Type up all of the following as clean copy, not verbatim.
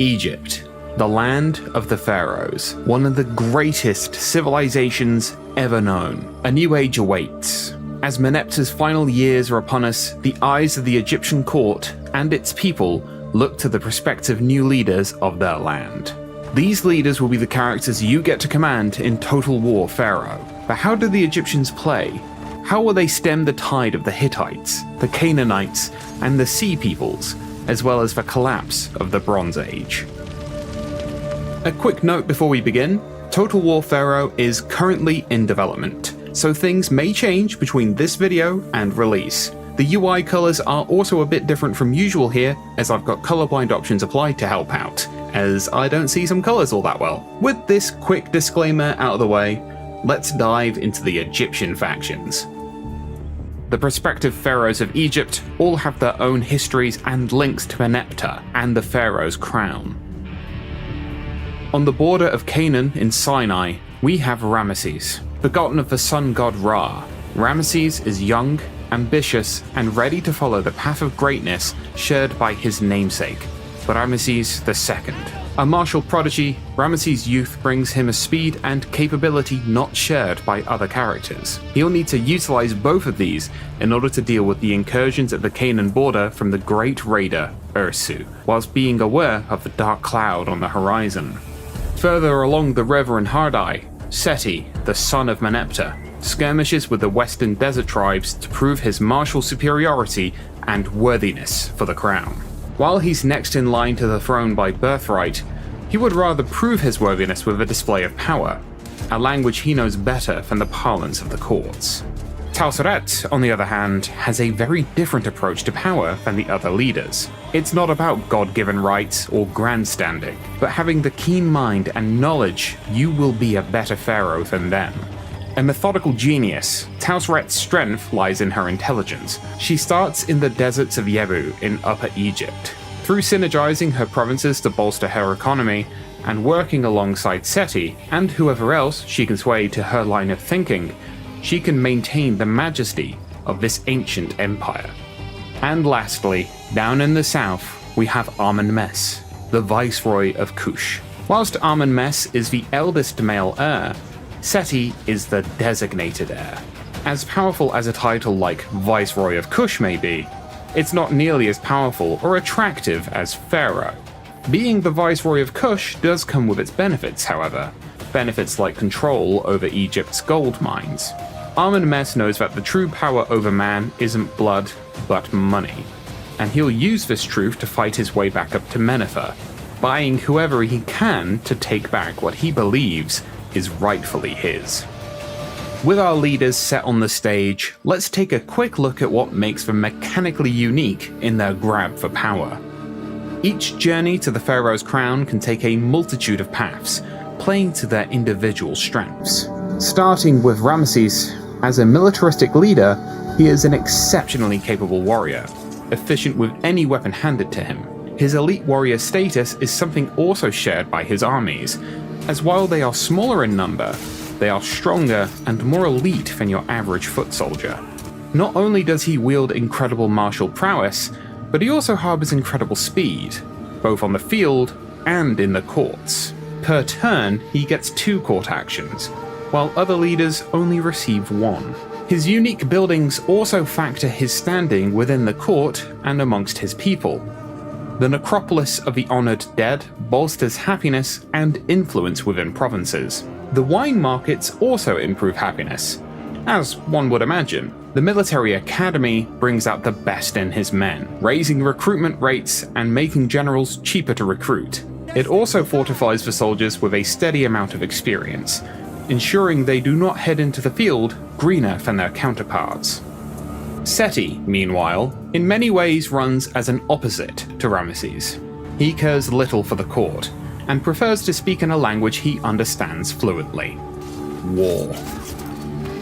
Egypt, the land of the pharaohs, one of the greatest civilizations ever known. A new age awaits. As Meneptah's final years are upon us, the eyes of the Egyptian court and its people look to the prospective new leaders of their land. These leaders will be the characters you get to command in Total War Pharaoh. But how do the Egyptians play? How will they stem the tide of the Hittites, the Canaanites, and the Sea Peoples, as well as the collapse of the Bronze Age? A quick note before we begin, Total War Pharaoh is currently in development, so things may change between this video and release. The UI colors are also a bit different from usual here, as I've got colorblind options applied to help out, as I don't see some colors all that well. With this quick disclaimer out of the way, let's dive into the Egyptian factions. The prospective pharaohs of Egypt all have their own histories and links to Meneptah and the pharaoh's crown. On the border of Canaan in Sinai, we have Ramesses, begotten of the sun god Ra. Ramesses is young, ambitious, and ready to follow the path of greatness shared by his namesake, Ramesses II. A martial prodigy, Ramesses' youth brings him a speed and capability not shared by other characters. He'll need to utilize both of these in order to deal with the incursions at the Canaan border from the great raider, Ursu, whilst being aware of the dark cloud on the horizon. Further along the river in Hardai, Seti, the son of Meneptah, skirmishes with the western desert tribes to prove his martial superiority and worthiness for the crown. While he's next in line to the throne by birthright, he would rather prove his worthiness with a display of power, a language he knows better than the parlance of the courts. Tausret, on the other hand, has a very different approach to power than the other leaders. It's not about God-given rights or grandstanding, but having the keen mind and knowledge you will be a better pharaoh than them. A methodical genius, Tausret's strength lies in her intelligence. She starts in the deserts of Yebu in Upper Egypt. Through synergizing her provinces to bolster her economy, and working alongside Seti and whoever else she can sway to her line of thinking, she can maintain the majesty of this ancient empire. And lastly, down in the south, we have Amenmess, the Viceroy of Kush. Whilst Amenmess is the eldest male heir, Seti is the designated heir. As powerful as a title like Viceroy of Kush may be, it's not nearly as powerful or attractive as Pharaoh. Being the Viceroy of Kush does come with its benefits, however. Benefits like control over Egypt's gold mines. Amenmess knows that the true power over man isn't blood, but money. And he'll use this truth to fight his way back up to Meneptah, buying whoever he can to take back what he believes is rightfully his. With our leaders set on the stage, let's take a quick look at what makes them mechanically unique in their grab for power. Each journey to the pharaoh's crown can take a multitude of paths, playing to their individual strengths. Starting with Ramesses, as a militaristic leader, he is an exceptionally capable warrior, efficient with any weapon handed to him. His elite warrior status is something also shared by his armies, as while they are smaller in number, they are stronger and more elite than your average foot soldier. Not only does he wield incredible martial prowess, but he also harbors incredible speed, both on the field and in the courts. Per turn, he gets 2 court actions, while other leaders only receive 1. His unique buildings also factor his standing within the court and amongst his people. The necropolis of the honored dead bolsters happiness and influence within provinces. The wine markets also improve happiness. As one would imagine, the military academy brings out the best in his men, raising recruitment rates and making generals cheaper to recruit. It also fortifies the soldiers with a steady amount of experience, ensuring they do not head into the field greener than their counterparts. Seti, meanwhile, in many ways runs as an opposite to Ramesses. He cares little for the court, and prefers to speak in a language he understands fluently: war.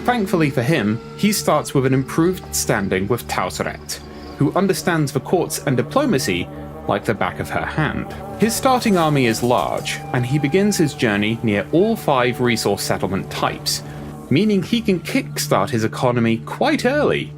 Thankfully for him, he starts with an improved standing with Tausret, who understands the courts and diplomacy like the back of her hand. His starting army is large, and he begins his journey near all 5 resource settlement types, meaning he can kickstart his economy quite early,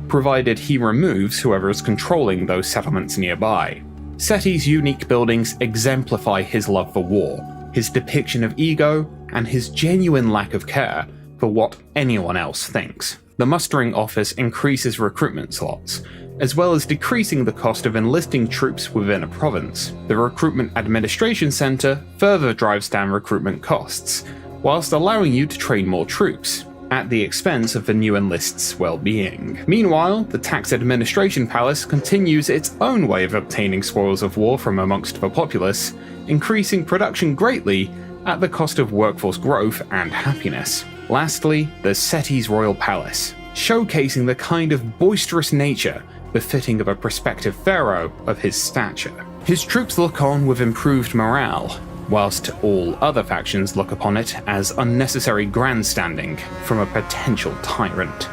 provided he removes whoever is controlling those settlements nearby. Seti's unique buildings exemplify his love for war, his depiction of ego, and his genuine lack of care for what anyone else thinks. The mustering office increases recruitment slots, as well as decreasing the cost of enlisting troops within a province. The Recruitment Administration Center further drives down recruitment costs, whilst allowing you to train more troops, at the expense of the new enlist's well-being. Meanwhile, the Tax Administration Palace continues its own way of obtaining spoils of war from amongst the populace, increasing production greatly at the cost of workforce growth and happiness. Lastly, the Seti's Royal Palace, showcasing the kind of boisterous nature befitting of a prospective pharaoh of his stature. His troops look on with improved morale, whilst all other factions look upon it as unnecessary grandstanding from a potential tyrant.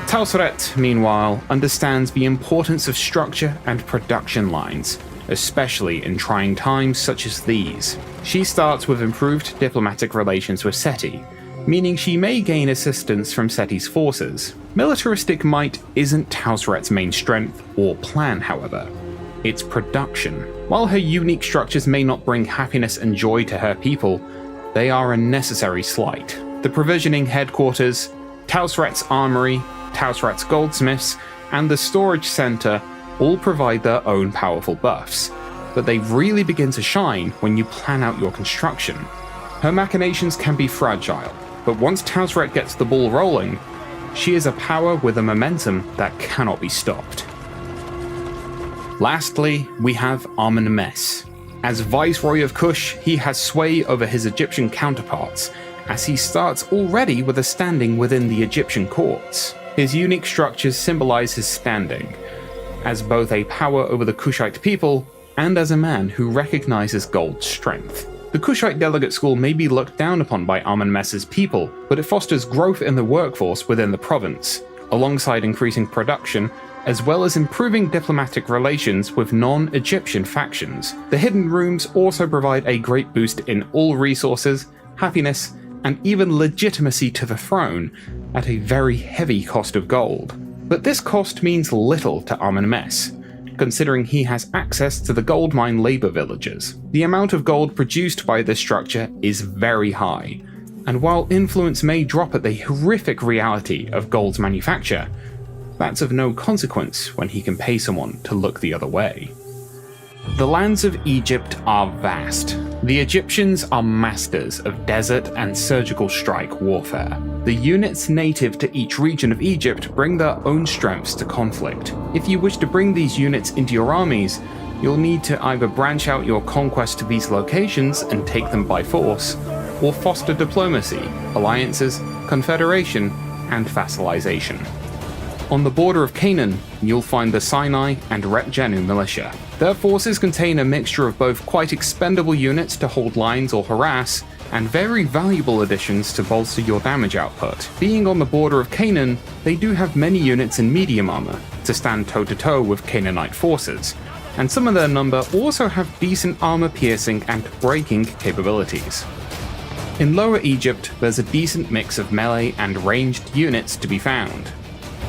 Talsret, meanwhile, understands the importance of structure and production lines, especially in trying times such as these. She starts with improved diplomatic relations with Seti, meaning she may gain assistance from Seti's forces. Militaristic might isn't Talsret's main strength or plan, however. It's production. While her unique structures may not bring happiness and joy to her people, they are a necessary slight. The provisioning headquarters, Talsret's armory, Talsret's goldsmiths, and the storage center all provide their own powerful buffs, but they really begin to shine when you plan out your construction. Her machinations can be fragile, but once Talsret gets the ball rolling, she is a power with a momentum that cannot be stopped. Lastly, we have Amenmess. As Viceroy of Kush, he has sway over his Egyptian counterparts, as he starts already with a standing within the Egyptian courts. His unique structures symbolize his standing, as both a power over the Kushite people and as a man who recognizes gold's strength. The Kushite delegate school may be looked down upon by Amenmess's people, but it fosters growth in the workforce within the province, alongside increasing production, as well as improving diplomatic relations with non-Egyptian factions. The hidden rooms also provide a great boost in all resources, happiness, and even legitimacy to the throne, at a very heavy cost of gold. But this cost means little to Amenmess, considering he has access to the gold mine labor villages. The amount of gold produced by this structure is very high, and while influence may drop at the horrific reality of gold's manufacture, that's of no consequence when he can pay someone to look the other way. The lands of Egypt are vast. The Egyptians are masters of desert and surgical strike warfare. The units native to each region of Egypt bring their own strengths to conflict. If you wish to bring these units into your armies, you'll need to either branch out your conquest to these locations and take them by force, or foster diplomacy, alliances, confederation, and vassalization. On the border of Canaan, you'll find the Sinai and Retjenu militia. Their forces contain a mixture of both quite expendable units to hold lines or harass, and very valuable additions to bolster your damage output. Being on the border of Canaan, they do have many units in medium armor to stand toe-to-toe with Canaanite forces, and some of their number also have decent armor-piercing and breaking capabilities. In Lower Egypt, there's a decent mix of melee and ranged units to be found.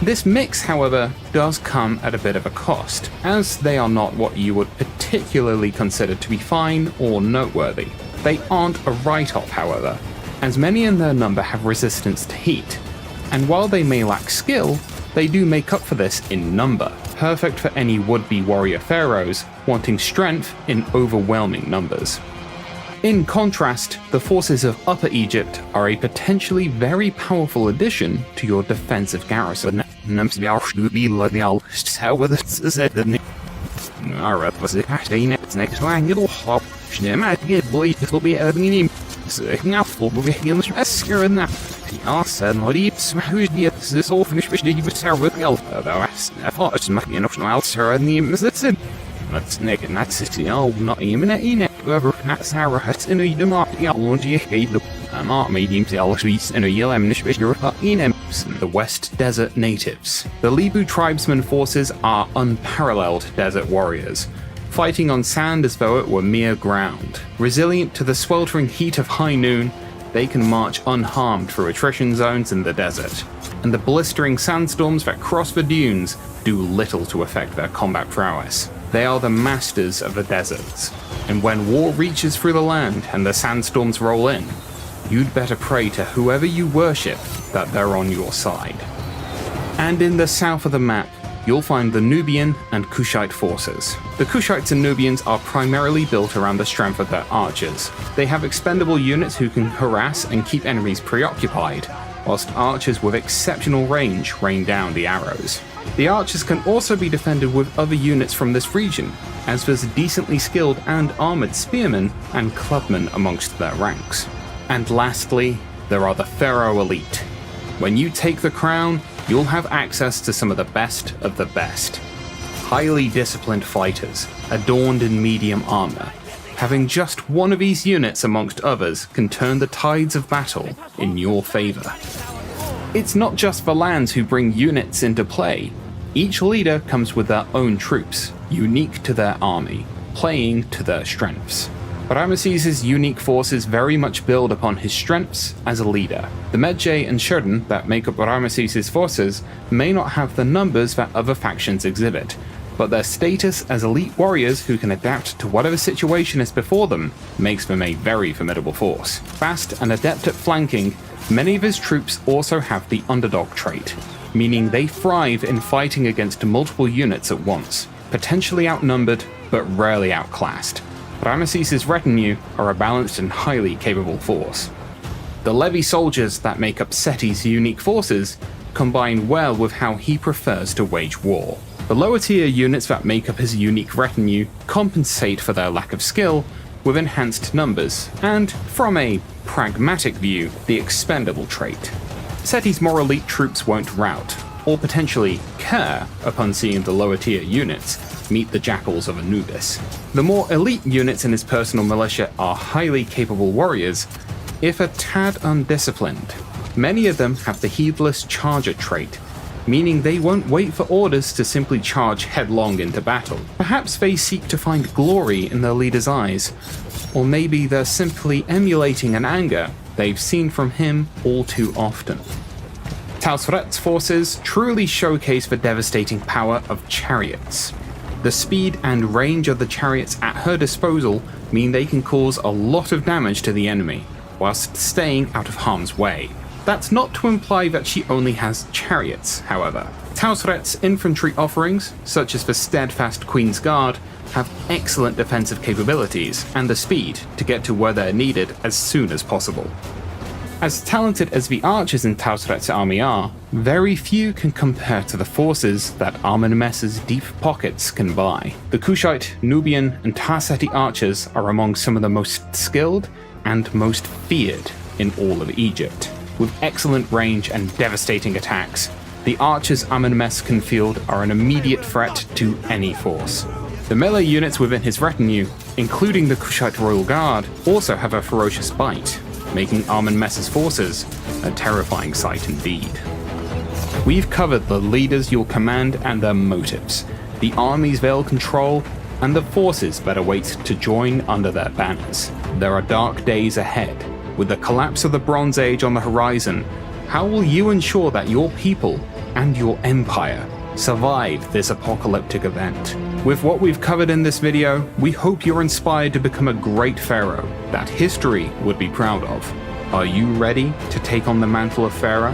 This mix, however, does come at a bit of a cost, as they are not what you would particularly consider to be fine or noteworthy. They aren't a write-off, however, as many in their number have resistance to heat, and while they may lack skill, they do make up for this in number, perfect for any would-be warrior pharaohs wanting strength in overwhelming numbers. In contrast, the forces of Upper Egypt are a potentially very powerful addition to your defensive garrison. The West Desert natives. The Lebu tribesmen forces are unparalleled desert warriors, fighting on sand as though it were mere ground. Resilient to the sweltering heat of high noon, they can march unharmed through attrition zones in the desert, and the blistering sandstorms that cross the dunes do little to affect their combat prowess. They are the masters of the deserts, and when war reaches through the land and the sandstorms roll in, you'd better pray to whoever you worship that they're on your side. And in the south of the map, you'll find the Nubian and Kushite forces. The Kushites and Nubians are primarily built around the strength of their archers. They have expendable units who can harass and keep enemies preoccupied, whilst archers with exceptional range rain down the arrows. The archers can also be defended with other units from this region, as there's decently skilled and armoured spearmen and clubmen amongst their ranks. And lastly, there are the Pharaoh elite. When you take the crown, you'll have access to some of the best of the best. Highly disciplined fighters, adorned in medium armor. Having just one of these units amongst others can turn the tides of battle in your favor. It's not just the lands who bring units into play. Each leader comes with their own troops, unique to their army, playing to their strengths. But Ramesses' unique forces very much build upon his strengths as a leader. The Medjay and Sheridan that make up Ramesses' forces may not have the numbers that other factions exhibit, but their status as elite warriors who can adapt to whatever situation is before them makes them a very formidable force. Fast and adept at flanking, many of his troops also have the underdog trait, meaning they thrive in fighting against multiple units at once, potentially outnumbered but rarely outclassed. Ramesses' retinue are a balanced and highly capable force. The levy soldiers that make up Seti's unique forces combine well with how he prefers to wage war. The lower tier units that make up his unique retinue compensate for their lack of skill with enhanced numbers, and, from a pragmatic view, the expendable trait. Seti's more elite troops won't rout, or potentially care upon seeing the lower tier units meet the jackals of Anubis. The more elite units in his personal militia are highly capable warriors, if a tad undisciplined. Many of them have the heedless charger trait, meaning they won't wait for orders to simply charge headlong into battle. Perhaps they seek to find glory in their leader's eyes, or maybe they're simply emulating an anger they've seen from him all too often. Tausret's forces truly showcase the devastating power of chariots. The speed and range of the chariots at her disposal mean they can cause a lot of damage to the enemy, whilst staying out of harm's way. That's not to imply that she only has chariots, however. Tausret's infantry offerings, such as the steadfast Queen's Guard, have excellent defensive capabilities and the speed to get to where they're needed as soon as possible. As talented as the archers in Tausret's army are, very few can compare to the forces that Amenmes's deep pockets can buy. The Kushite, Nubian, and Tarseti archers are among some of the most skilled and most feared in all of Egypt. With excellent range and devastating attacks, the archers Amenmes can field are an immediate threat to any force. The melee units within his retinue, including the Kushite Royal Guard, also have a ferocious bite, making Amenmes's forces a terrifying sight indeed. We've covered the leaders you'll command and their motives, the armies they'll control, and the forces that await to join under their banners. There are dark days ahead. With the collapse of the Bronze Age on the horizon, how will you ensure that your people and your empire survive this apocalyptic event? With what we've covered in this video, we hope you're inspired to become a great pharaoh that history would be proud of. Are you ready to take on the mantle of Pharaoh?